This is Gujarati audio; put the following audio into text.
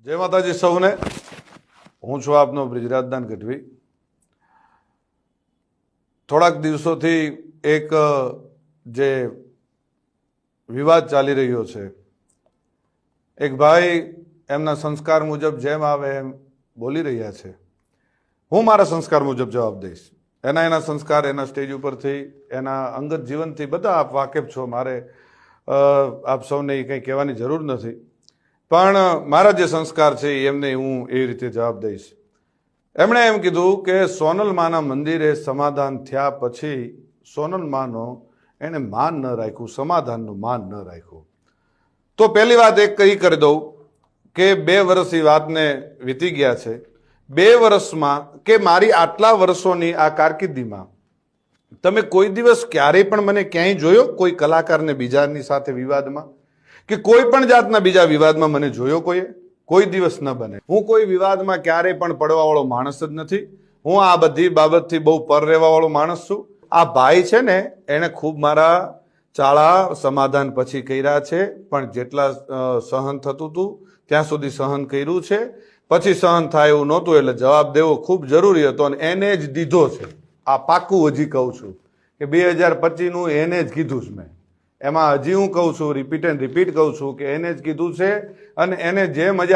જય માતાજી સૌને। હું છું આપનો બ્રિજરાજદાન ગઢવી। થોડાક દિવસોથી એક જે વિવાદ ચાલી રહ્યો છે, એક ભાઈ એમના સંસ્કાર મુજબ જેમ આવે એમ બોલી રહ્યા છે। હું મારા સંસ્કાર મુજબ જવાબ દઈશ। એના સંસ્કાર એના સ્ટેજ ઉપરથી એના અંગત જીવનથી બધા આપ વાકેફ છો, મારે આપ સૌને કંઈ કહેવાની જરૂર નથી, પણ મારા જે સંસ્કાર છે એમને હું એ રીતે જવાબ દઈશ। એમણે એમ કીધું કે સોનલ માના મંદિરે સમાધાન થયા પછી સોનલ માનો એને માન ન રાખ્યું, સમાધાનનું માન ન રાખ્યું। તો પહેલી વાત એક કઈ કરી દઉં કે 2 વર્ષ એ વાતને વીતી ગયા છે। 2 વર્ષમાં કે મારી આટલા વર્ષોની આ કારકિર્દીમાં તમે કોઈ દિવસ ક્યારેય પણ મને ક્યાંય જોયો કોઈ કલાકારને બીજાની સાથે વિવાદમાં, કે કોઈ પણ જાતના બીજા વિવાદમાં મને જોયો કોઈએ? કોઈ દિવસ ન બને। હું કોઈ વિવાદમાં ક્યારેય પણ પડવા વાળો માણસ જ નથી। હું આ બધી બાબતથી બહુ પર રહેવા વાળો માણસ છું। આ ભાઈ છે ને એને ખૂબ મારા ચાળા સમાધાન પછી કર્યા છે, પણ જેટલા સહન થતું હતું ત્યાં સુધી સહન કર્યું છે। પછી સહન થાય એવું નહોતું એટલે જવાબ દેવો ખૂબ જરૂરી હતો અને એને જ દીધો છે। આ પાકું હજી કહું છું કે 2025નું એને જ કીધું છે મેં। એમાં હજી હું કહું છું, રિપીટ કહું છું કે એને જ કીધું છે અને એને જે મજા